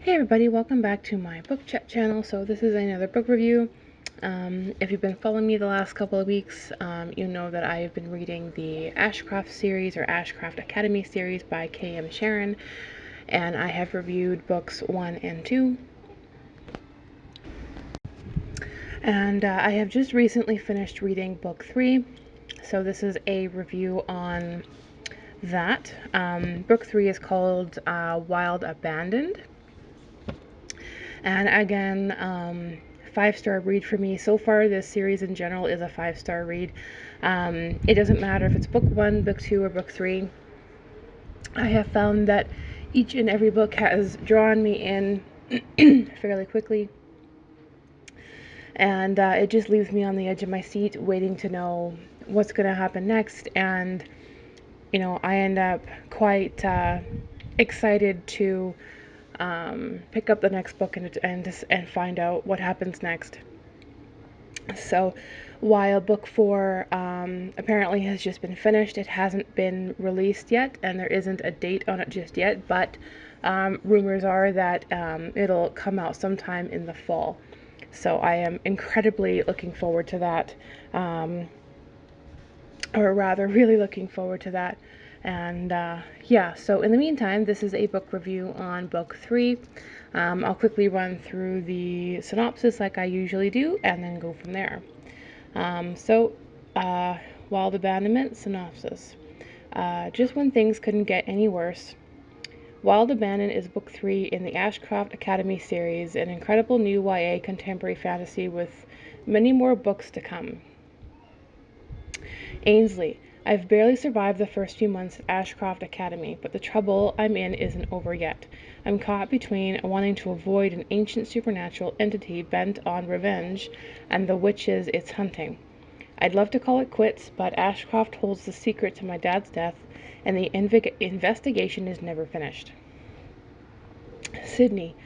Hey everybody, welcome back to my book chat channel. So this is another book review. If you've been following me the last couple of weeks, you know that I have been reading the Ashcraft series or Ashcraft Academy series by K.M. Charron, and I have reviewed books 1 and 2. And I have just recently finished reading book 3, so this is a review on that. Book 3 is called Wilde Abandoned. And again, 5-star read for me. So far, this series in general is a 5-star read. It doesn't matter if it's book 1, book 2, or book 3. I have found that each and every book has drawn me in fairly quickly. And it just leaves me on the edge of my seat waiting to know what's going to happen next. And, you know, I end up quite excited to pick up the next book and find out what happens next. So while book 4 apparently has just been finished, it hasn't been released yet, and there isn't a date on it just yet, but rumors are that it'll come out sometime in the fall. So I am incredibly looking forward to that, or rather really looking forward to that. And yeah, so in the meantime, this is a book review on book 3. I'll quickly run through the synopsis like I usually do and then go from there. Wilde Abandonment synopsis. Just when things couldn't get any worse, Wilde Abandoned is book 3 in the Ashcraft Academy series, an incredible new YA contemporary fantasy with many more books to come. Ainsley. I've barely survived the first few months at Ashcraft Academy, but the trouble I'm in isn't over yet. I'm caught between wanting to avoid an ancient supernatural entity bent on revenge and the witches it's hunting. I'd love to call it quits, but Ashcraft holds the secret to my dad's death, and the investigation is never finished. Sydney.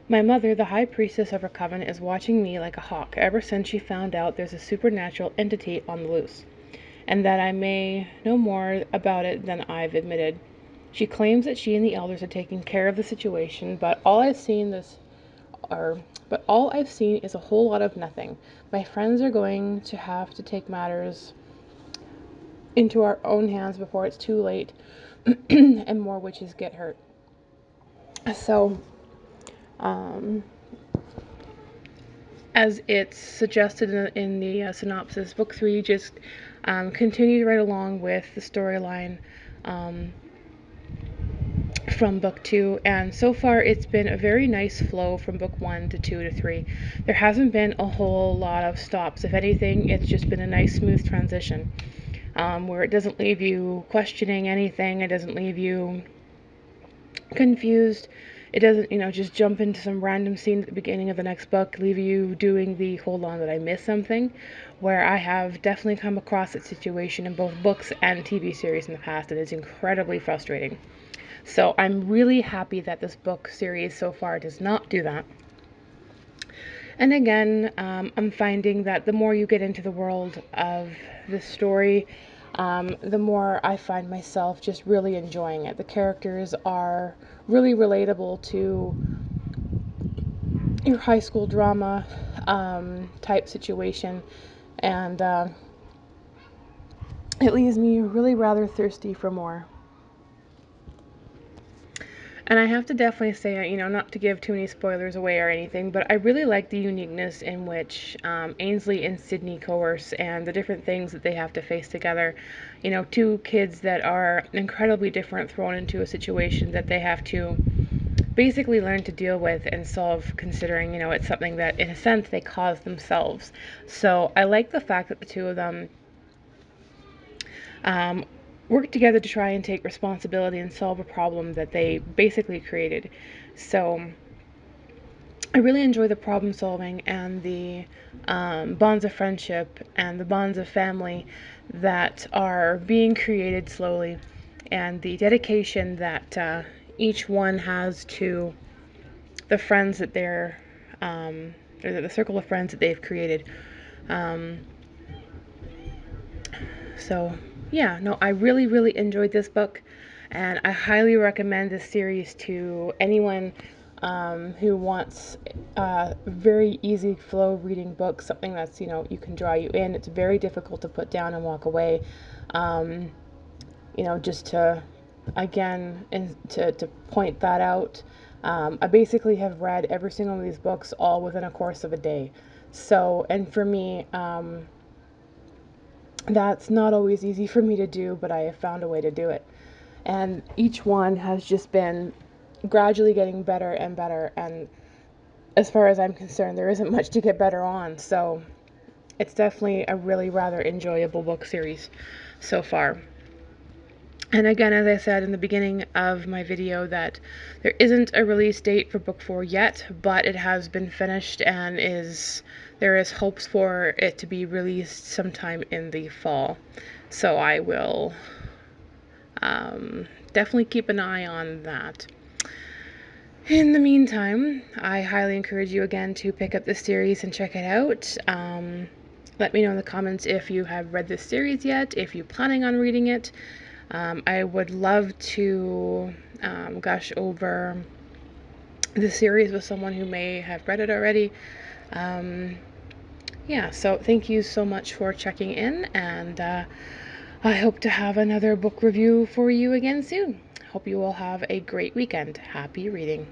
My mother, the high priestess of her coven, is watching me like a hawk ever since she found out there's a supernatural entity on the loose, and that I may know more about it than I've admitted. She claims that she and the elders are taking care of the situation, but all I've seen is a whole lot of nothing. My friends are going to have to take matters into our own hands before it's too late and more witches get hurt. So, as it's suggested in the synopsis, book 3 just continues right along with the storyline from book 2, and so far it's been a very nice flow from book 1 to 2 to 3. There hasn't been a whole lot of stops. If anything, it's just been a nice smooth transition where it doesn't leave you questioning anything, it doesn't leave you confused, it doesn't, just jump into some random scene at the beginning of the next book, leave you doing the hold on, did I miss something, where I have definitely come across that situation in both books and TV series in the past, and it's incredibly frustrating. So I'm really happy that this book series so far does not do that. And again, I'm finding that the more you get into the world of the story, the more I find myself just really enjoying it. The characters are really relatable to your high school drama type situation, and it leaves me really rather thirsty for more. And I have to definitely say, not to give too many spoilers away or anything, but I really like the uniqueness in which Ainsley and Sydney coerce and the different things that they have to face together. Two kids that are incredibly different thrown into a situation that they have to basically learn to deal with and solve, considering, it's something that, in a sense, they caused themselves. So I like the fact that the two of them work together to try and take responsibility and solve a problem that they basically created. So I really enjoy the problem solving and the bonds of friendship and the bonds of family that are being created slowly, and the dedication that each one has to the friends that they're, or the circle of friends that they've created. So yeah, no, I really, really enjoyed this book, and I highly recommend this series to anyone who wants a very easy flow reading book, something that's, you can draw you in. It's very difficult to put down and walk away. Um, just to, again, and to point that out, I basically have read every single one of these books all within a course of a day. So, and for me, that's not always easy for me to do, but I have found a way to do it. And each one has just been gradually getting better and better. And as far as I'm concerned, there isn't much to get better on. So it's definitely a really rather enjoyable book series so far. And again, as I said in the beginning of my video, that there isn't a release date for book 4 yet, but it has been finished and there is hopes for it to be released sometime in the fall. So I will definitely keep an eye on that. In the meantime, I highly encourage you again to pick up this series and check it out. Let me know in the comments if you have read this series yet, if you're planning on reading it. I would love to gush over the series with someone who may have read it already. Yeah, so thank you so much for checking in, and I hope to have another book review for you again soon. Hope you all have a great weekend. Happy reading.